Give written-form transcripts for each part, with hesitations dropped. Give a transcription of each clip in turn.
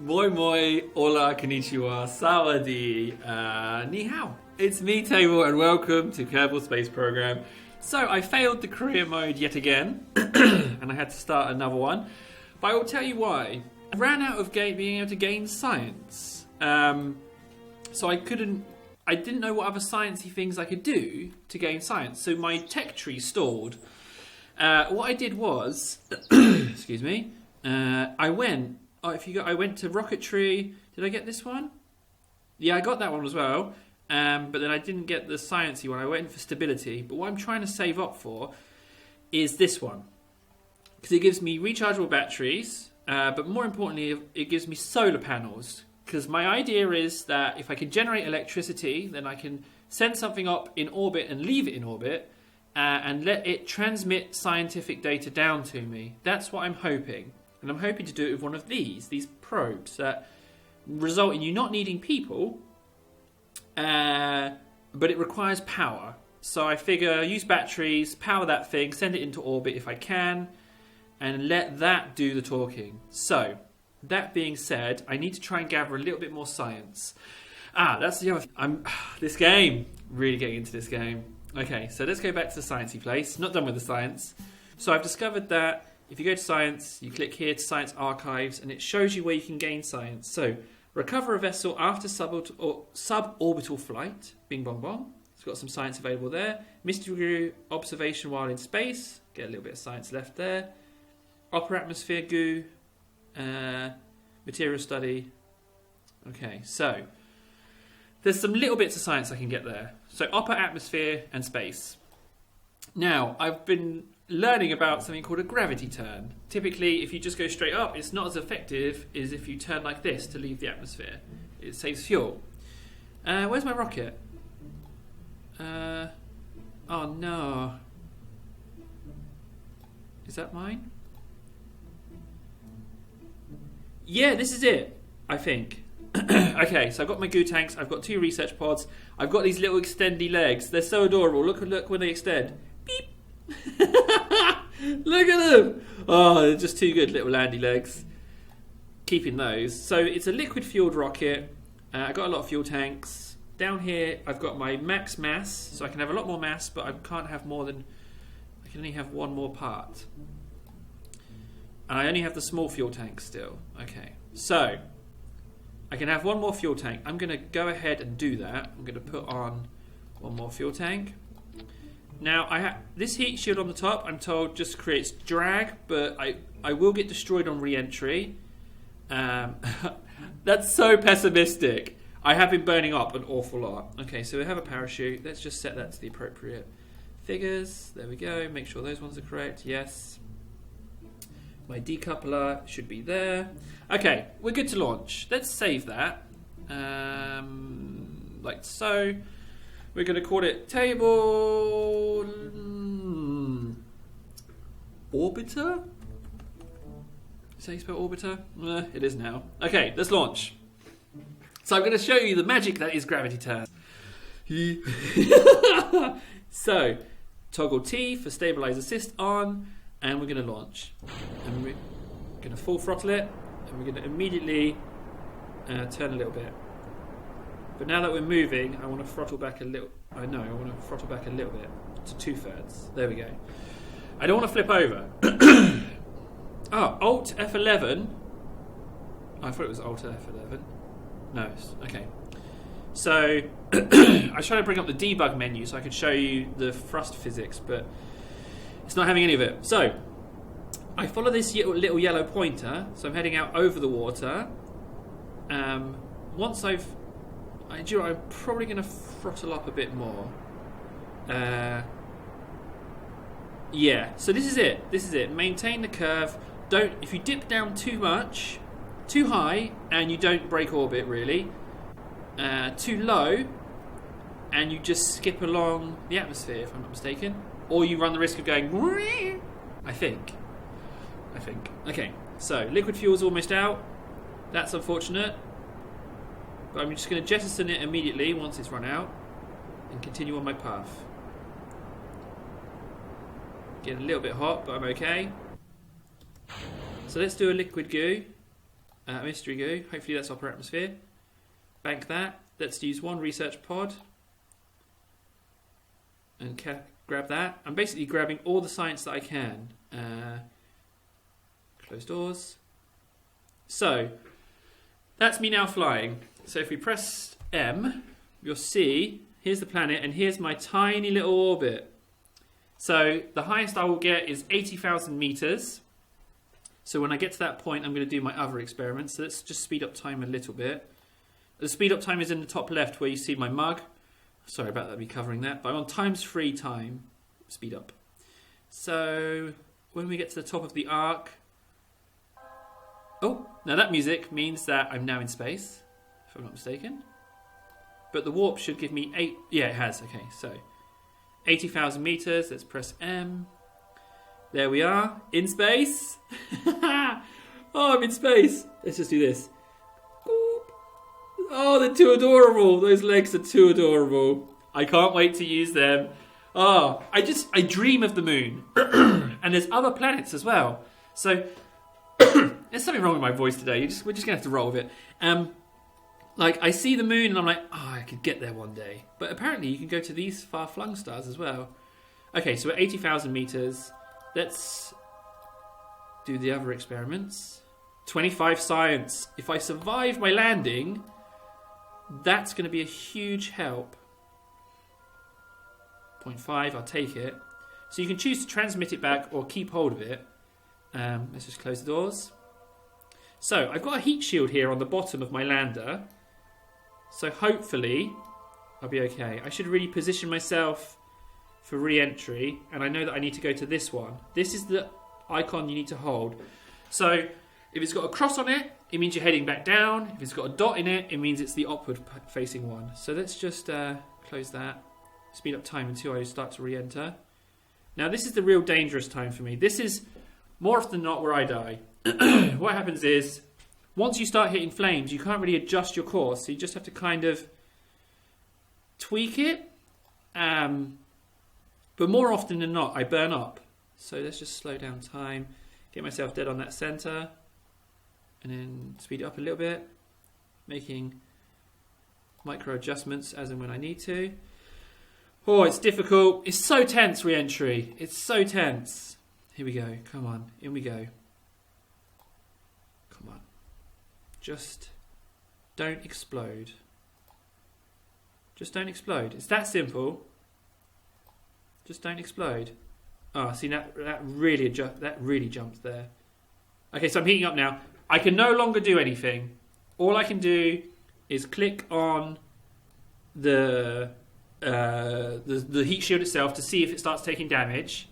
Moi moi, hola, konnichiwa, sawadee, ni hao. It's me, Table, and welcome to Kerbal Space Program. So, I failed the career mode yet again, and I had to start another one. But I will tell you why. I ran out of being able to gain science. So I didn't know what other sciencey things I could do to gain science. So my tech tree stalled. What I did was, excuse me, I went to rocketry. Did I get this one? Yeah, I got that one as well. But then I didn't get the sciencey one. I went for stability. But what I'm trying to save up for is this one. Because it gives me rechargeable batteries. But more importantly, it gives me solar panels. Because my idea is that if I can generate electricity, then I can send something up in orbit and leave it in orbit. And let it transmit scientific data down to me. That's what I'm hoping. And I'm hoping to do it with one of these probes that result in you not needing people, but it requires power. So I figure use batteries, power that thing, send it into orbit if I can, and let that do the talking. So, that being said, I need to try and gather a little bit more science. That's the other thing. This game. Really getting into this game. Okay, so let's go back to the sciencey place. Not done with the science. So I've discovered that if you go to science, you click here to science archives, and it shows you where you can gain science. So, recover a vessel after suborbital flight. Bing bong bong. It's got some science available there. Mystery goo observation while in space. Get a little bit of science left there. Upper atmosphere goo. Material study. Okay, so there's some little bits of science I can get there. So upper atmosphere and space. Now, I've been learning about something called a gravity turn. Typically, if you just go straight up, it's not as effective as if you turn like this to leave the atmosphere. It saves fuel. Where's my rocket? Oh no. Is that mine? Yeah, this is it, I think. Okay, so I've got my goo tanks, I've got 2 research pods, I've got these little extendy legs. They're so adorable. Look when they extend. Beep! Look at them! Oh, they're just 2 good little landy legs. Keeping those. So it's a liquid-fueled rocket. I've got a lot of fuel tanks. Down here, I've got my max mass, so I can have a lot more mass, but I can't have more than... I can only have 1 more part. And I only have the small fuel tank still. Okay, so I can have 1 more fuel tank. I'm going to go ahead and do that. I'm going to put on 1 more fuel tank. Now, this heat shield on the top, I'm told, just creates drag, but I will get destroyed on re-entry. That's so pessimistic. I have been burning up an awful lot. Okay, so we have a parachute. Let's just set that to the appropriate figures. There we go. Make sure those ones are correct. Yes. My decoupler should be there. Okay, we're good to launch. Let's save that. Like so. We're going to call it Table Orbiter? Is that how you spell orbiter? It is now. Okay, let's launch. So I'm going to show you the magic that is gravity turn. So, toggle T for stabilize assist on. And we're going to launch. And we're going to full throttle it. And we're going to immediately turn a little bit. But now that we're moving, I want to throttle back a little. I want to throttle back a little bit to 2/3. There we go. I don't want to flip over. Alt F11. I thought it was Alt F11. No, okay. So I was trying to bring up the debug menu so I could show you the thrust physics, but it's not having any of it. So I follow this little yellow pointer. So I'm heading out over the water. Once I'm probably going to throttle up a bit more. Yeah, so this is it. Maintain the curve. If you dip down too much, too high, and you don't break orbit really, too low, and you just skip along the atmosphere, if I'm not mistaken, or you run the risk of going. I think. Okay, so liquid fuel's almost out. That's unfortunate. But I'm just going to jettison it immediately once it's run out and continue on my path. Getting a little bit hot, but I'm okay. So let's do a liquid goo. mystery goo. Hopefully that's upper atmosphere. Bank that. Let's use one research pod. And grab that. I'm basically grabbing all the science that I can. Close doors. So, that's me now flying. So if we press M, you'll see, here's the planet, and here's my tiny little orbit. So the highest I will get is 80,000 meters. So when I get to that point, I'm going to do my other experiments. So let's just speed up time a little bit. The speed up time is in the top left where you see my mug. Sorry about that, me covering that. But I'm on ×3 time. Speed up. So when we get to the top of the arc... Oh, now that music means that I'm now in space, if I'm not mistaken. But the warp should give me 8... Yeah, it has. Okay, so 80,000 meters. Let's press M. There we are, in space. Oh, I'm in space. Let's just do this. Oh, they're too adorable. Those legs are too adorable. I can't wait to use them. Oh, I dream of the moon. And there's other planets as well. So, there's something wrong with my voice today. We're just going to have to roll with it. Like, I see the moon and I'm like, oh, I could get there one day. But apparently you can go to these far-flung stars as well. Okay, so we're 80,000 meters. Let's do the other experiments. 25 science. If I survive my landing, that's going to be a huge help. 0.5, I'll take it. So you can choose to transmit it back or keep hold of it. Let's just close the doors. So I've got a heat shield here on the bottom of my lander. So hopefully I'll be okay. I should really position myself for re-entry, and I know that I need to go to this one. This is the icon you need to hold. So if it's got a cross on it, it means you're heading back down. If it's got a dot in it, it means it's the upward facing one. So let's just close that. Speed up time until I start to re-enter. Now this is the real dangerous time for me. This is more often than not where I die. What happens is, once you start hitting flames, you can't really adjust your course. So you just have to kind of tweak it. But more often than not, I burn up. So let's just slow down time, get myself dead on that center, and then speed it up a little bit, making micro adjustments as and when I need to. Oh, it's difficult. It's so tense, re-entry. It's so tense. Here we go. Come on. In we go. Come on. Just don't explode. Just don't explode. It's that simple. Just don't explode. Oh, see, that really jumped there. Okay, so I'm heating up now. I can no longer do anything. All I can do is click on the heat shield itself to see if it starts taking damage.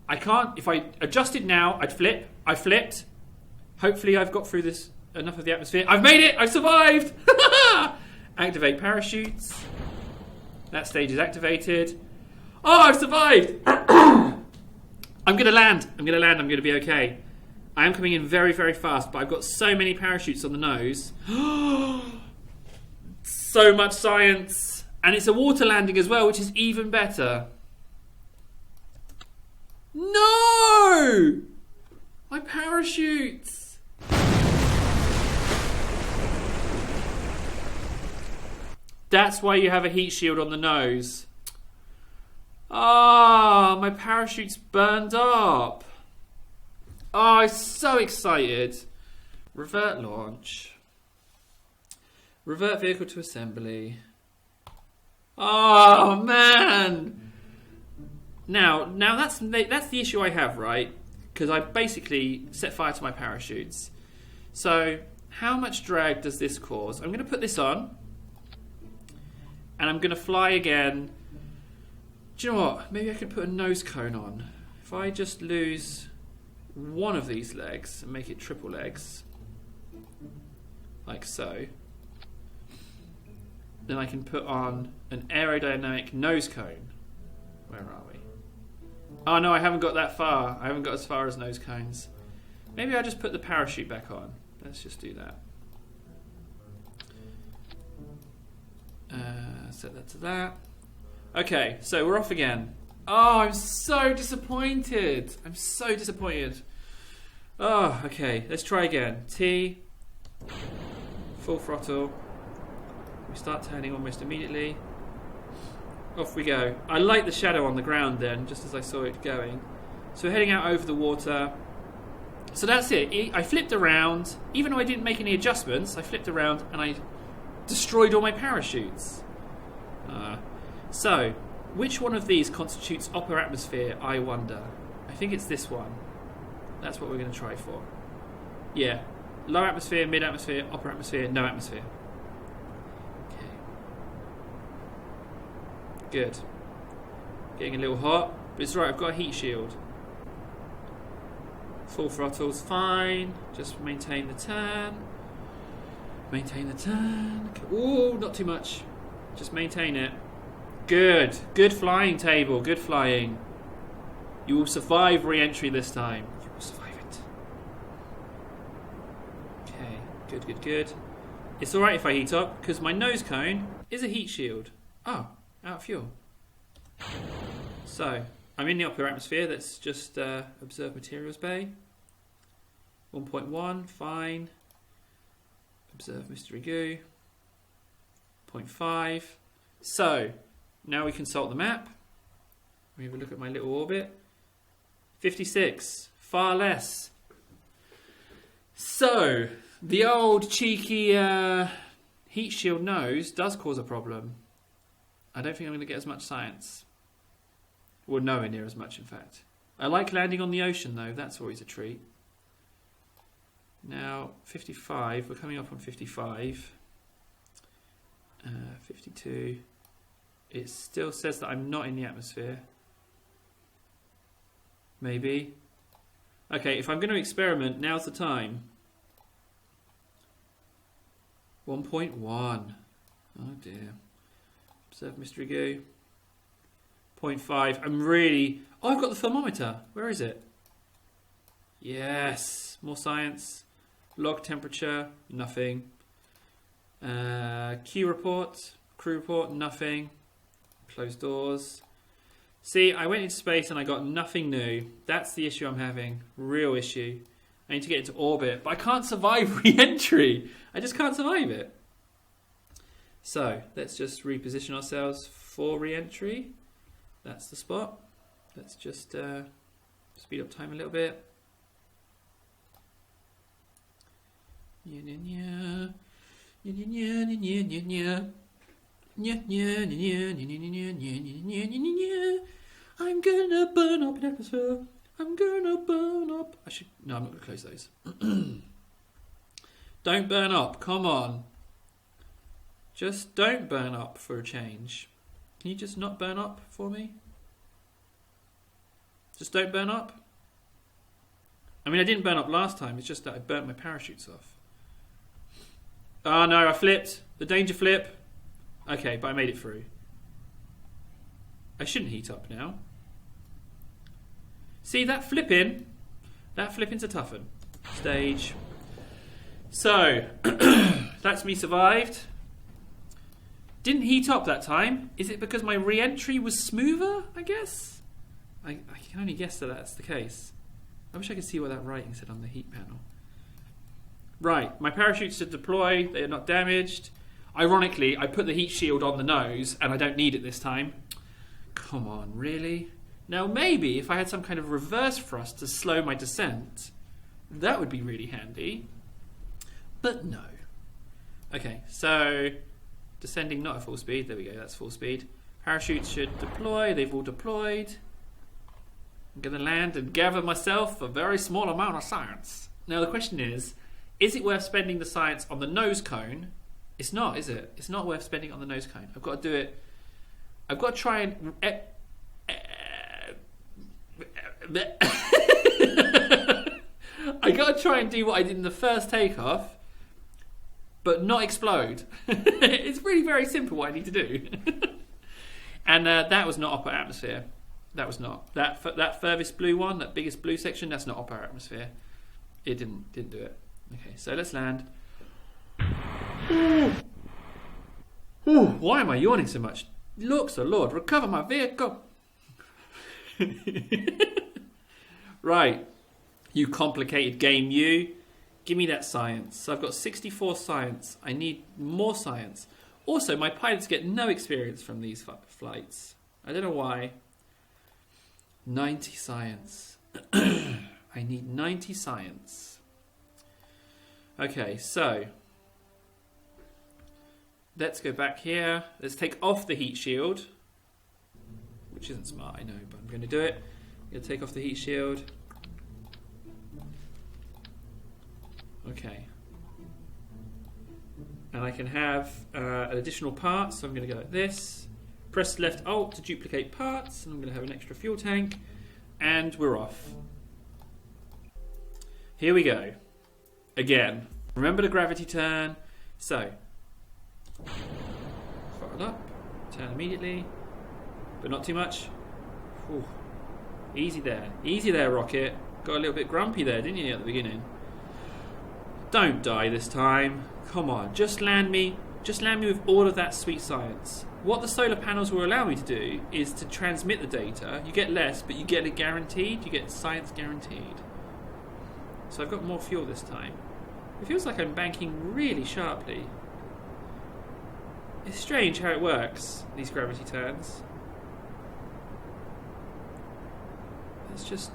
I can't. If I adjusted now, I'd flip. I flipped. Hopefully, I've got through this enough of the atmosphere. I've made it. I've survived. Activate parachutes. That stage is activated. Oh, I've survived! I'm going to land. I'm going to be okay. I am coming in very, very fast, but I've got so many parachutes on the nose. So much science. And it's a water landing as well, which is even better. No! My parachutes! That's why you have a heat shield on the nose. Ah, my parachute's burned up. Oh, I'm so excited. Revert launch. Revert vehicle to assembly. Oh, man. Now that's the issue I have, right? Because I basically set fire to my parachutes. So, how much drag does this cause? I'm going to put this on. And I'm going to fly again. Do you know what? Maybe I could put a nose cone on. If I just lose one of these legs and make it triple legs, like so, then I can put on an aerodynamic nose cone. Where are we? Oh no, I haven't got that far. I haven't got as far as nose cones. Maybe I'll just put the parachute back on. Let's just do that. Set that to that. Okay, so we're off again. Oh, I'm so disappointed. I'm so disappointed. Oh, okay. Let's try again. T, Full throttle. We start turning almost immediately. Off we go. I like the shadow on the ground then, just as I saw it going. So we're heading out over the water. So that's it. I flipped around. Even though I didn't make any adjustments, I flipped around and I destroyed all my parachutes. So, which one of these constitutes upper atmosphere, I wonder? I think it's this one. That's what we're going to try for. Yeah. Low atmosphere, mid atmosphere, upper atmosphere, no atmosphere. Okay. Good. Getting a little hot. But it's right, I've got a heat shield. Full throttle's fine. Just maintain the turn. Maintain the turn. Ooh, not too much. Just maintain it. Good. Good flying, Table. Good flying. You will survive re-entry this time. You will survive it. Okay. Good, good, good. It's alright if I heat up, because my nose cone is a heat shield. Oh, out of fuel. So, I'm in the upper atmosphere. Let's just observe materials bay. 1.1, fine. Observe mystery goo. 0.5. So, now we consult the map. We have a look at my little orbit. 56, far less. So, the old cheeky heat shield nose does cause a problem. I don't think I'm going to get as much science. Well, nowhere near as much, in fact. I like landing on the ocean, though. That's always a treat. Now, 55. We're coming up on 55. 52. It still says that I'm not in the atmosphere. Maybe. Okay, if I'm going to experiment, now's the time. 1.1. Oh, dear. Observe mystery goo. 0.5. I'm really... Oh, I've got the thermometer. Where is it? Yes. More science. Log temperature. Nothing. Q report. Crew report. Nothing. Closed doors. See, I went into space and I got nothing new. That's the issue I'm having. Real issue. I need to get into orbit. But I can't survive re-entry. I just can't survive it. So, let's just reposition ourselves for re-entry. That's the spot. Let's just speed up time a little bit. I'm gonna burn up in atmosphere. I'm gonna burn up. I should. No, I'm not gonna close those. Don't burn up. Come on. Just don't burn up for a change. Can you just not burn up for me? Just don't burn up. I mean, I didn't burn up last time. It's just that I burnt my parachutes off. Oh no, I flipped. The danger flip. Okay, but I made it through. I shouldn't heat up now. See, that flipping's a tough one. Stage. So, that's me survived. Didn't heat up that time. Is it because my re-entry was smoother, I guess? I can only guess that that's the case. I wish I could see what that writing said on the heat panel. Right, my parachutes are deployed. They are not damaged. Ironically, I put the heat shield on the nose and I don't need it this time. Come on, really? Now maybe if I had some kind of reverse thrust to slow my descent, that would be really handy. But no. Okay, so descending not at full speed. There we go, that's full speed. Parachutes should deploy. They've all deployed. I'm going to land and gather myself a very small amount of science. Now the question is it worth spending the science on the nose cone? It's not, is it? It's not worth spending on the nose cone. I've got to do it. I've got to try and... I got to try and do what I did in the first takeoff, but not explode. It's really very simple what I need to do. And that was not upper atmosphere. That was not. That furthest blue one, that biggest blue section, that's not upper atmosphere. It didn't do it. Okay, so let's land. Why am I yawning so much? Looks, oh Lord, recover my vehicle. Right, you complicated game, you. Give me that science. So I've got 64 science. I need more science. Also, my pilots get no experience from these flights. I don't know why. 90 science. I need 90 science. Okay, so let's go back here. Let's take off the heat shield, which isn't smart, I know, but I'm going to do it. I'm going to take off the heat shield. Okay. And I can have an additional part, so I'm going to go like this. Press left Alt to duplicate parts, and I'm going to have an extra fuel tank, and we're off. Here we go. Again, remember the gravity turn. So, throttle up, turn immediately, but not too much. Whew. Easy there, rocket. Got a little bit grumpy there, didn't you, at the beginning? Don't die this time. Come on, just land me with all of that sweet science. What the solar panels will allow me to do is to transmit the data. You get less, but you get it guaranteed. You get science guaranteed. So I've got more fuel this time. It feels like I'm banking really sharply. It's strange how it works, these gravity turns. Let's just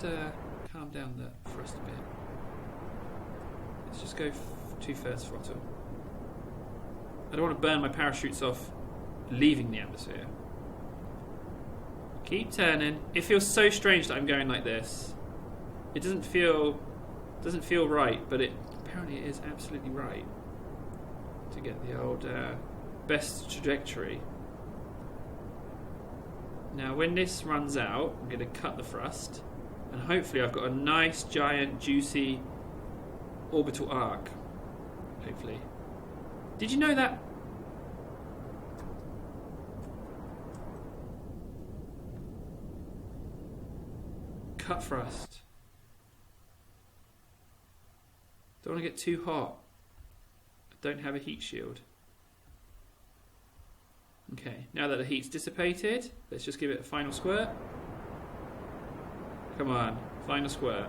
calm down the thrust a bit. Let's just go 2/3 throttle. I don't want to burn my parachutes off leaving the atmosphere. Keep turning. It feels so strange that I'm going like this. It doesn't feel right, but apparently it is absolutely right to get the old best trajectory. Now when this runs out, I'm going to cut the thrust, and hopefully I've got a nice, giant, juicy orbital arc. Hopefully. Did you know that? Cut thrust. Don't want to get too hot. I don't have a heat shield. Okay, now that the heat's dissipated, let's just give it a final squirt. Come on, final squirt.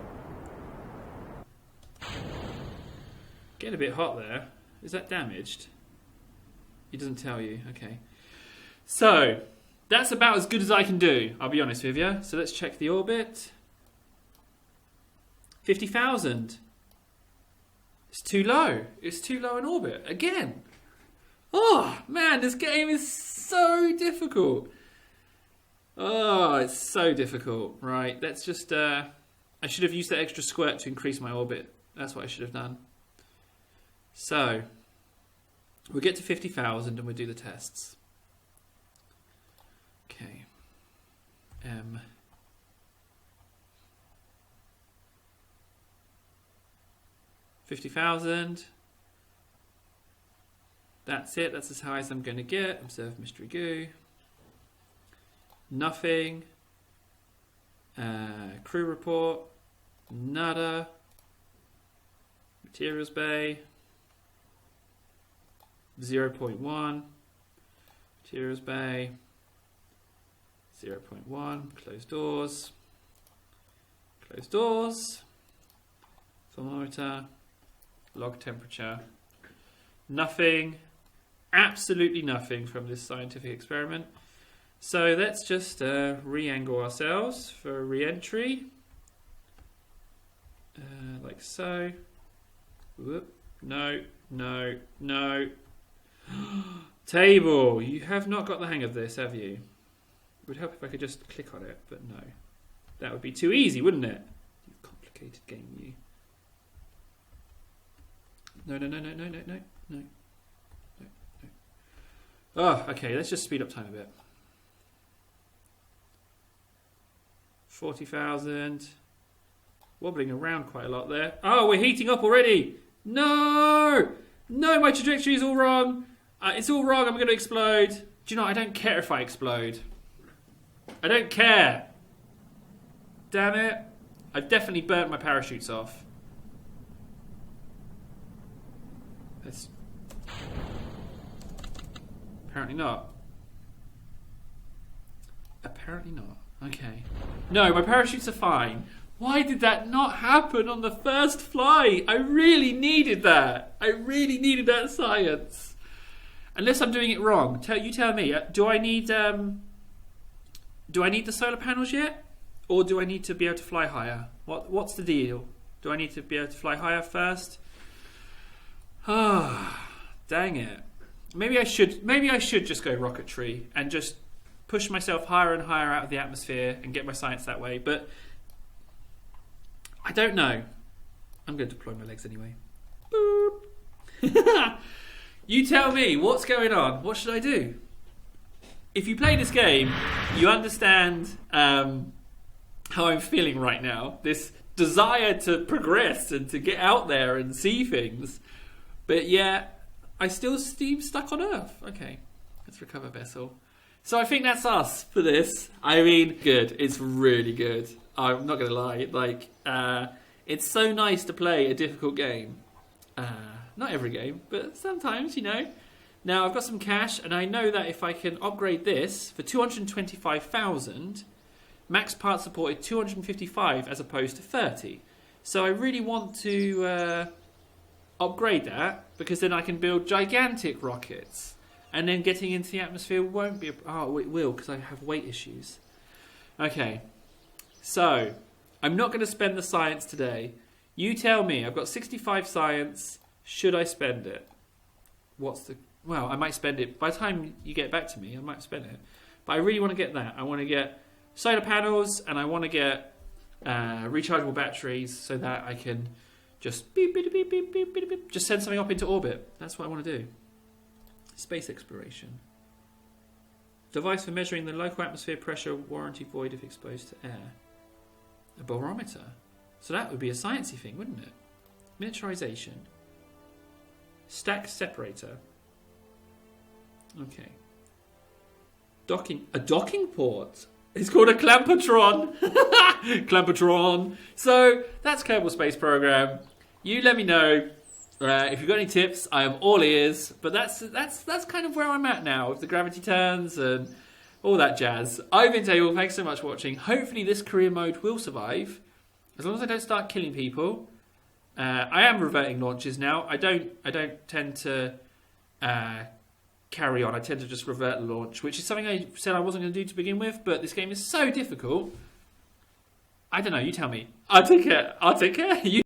Getting a bit hot there. Is that damaged? He doesn't tell you. Okay. So, that's about as good as I can do, I'll be honest with you. So let's check the orbit. 50,000. It's too low. It's too low in orbit. Again. Oh, man, this game is so difficult. Oh, it's so difficult. Right, let's just... I should have used that extra squirt to increase my orbit. That's what I should have done. So, we'll get to 50,000 and we'll do the tests. Okay. 50,000. That's it. That's as high as I'm going to get. Observe mystery goo. Nothing. Crew report. Nada. Materials bay. 0.1. Materials bay. 0.1. Closed doors. Closed doors. Thermometer. Log temperature. Nothing. Absolutely nothing from this scientific experiment. So let's just re-angle ourselves for re-entry. Like so. Whoop. No, no, no. Table. You have not got the hang of this, have you? It would help if I could just click on it, but no. That would be too easy, wouldn't it? You complicated game, you. No, no, no, no, no, no, no, no. No, no. Oh, okay, let's just speed up time a bit. 40,000. Wobbling around quite a lot there. Oh, we're heating up already. No! No, my trajectory is all wrong. It's all wrong. I'm going to explode. Do you know, I don't care if I explode. I don't care. Damn it. I've definitely burnt my parachutes off. Let's... Apparently not. Apparently not. Okay. No, my parachutes are fine. Why did that not happen on the first flight? I really needed that. I really needed that science. Unless I'm doing it wrong. You tell me. Do I need the solar panels yet? Or do I need to be able to fly higher? What's the deal? Do I need to be able to fly higher first? Ah, dang it. Maybe I should just go rocketry and just push myself higher and higher out of the atmosphere and get my science that way. But I don't know. I'm going to deploy my legs anyway. Boop. You tell me, what's going on? What should I do? If you play this game, you understand how I'm feeling right now. This desire to progress and to get out there and see things. But yeah, I still seem stuck on Earth. Okay, let's recover vessel. So I think that's us for this. I mean, good. It's really good. I'm not going to lie. Like, it's so nice to play a difficult game. Not every game, but sometimes, you know. Now, I've got some cash, and I know that if I can upgrade this for 225,000, max part supported 255 as opposed to 30. So I really want to upgrade that, because then I can build gigantic rockets. And then getting into the atmosphere won't be... Oh, it will, because I have weight issues. Okay. So, I'm not going to spend the science today. You tell me. I've got 65 science. Should I spend it? Well, I might spend it. By the time you get back to me, I might spend it. But I really want to get that. I want to get solar panels, and I want to get rechargeable batteries so that I can just beep, beep, beep, beep, beep, beep, beep, just send something up into orbit. That's what I want to do. Space exploration. Device for measuring the local atmosphere pressure, warranty void if exposed to air. A barometer. So that would be a sciencey thing, wouldn't it? Miniaturization. Stack separator. Okay. A docking port. It's called a Clampatron. Clampatron. So that's Kerbal Space Program. You let me know if you've got any tips. I am all ears. But that's kind of where I'm at now with the gravity turns and all that jazz. I've been Table. Thanks so much for watching. Hopefully this career mode will survive, as long as I don't start killing people. I am reverting launches now. I don't tend to carry on. I tend to just revert the launch, which is something I said I wasn't going to do to begin with. But this game is so difficult. I don't know. You tell me. I'll take care. You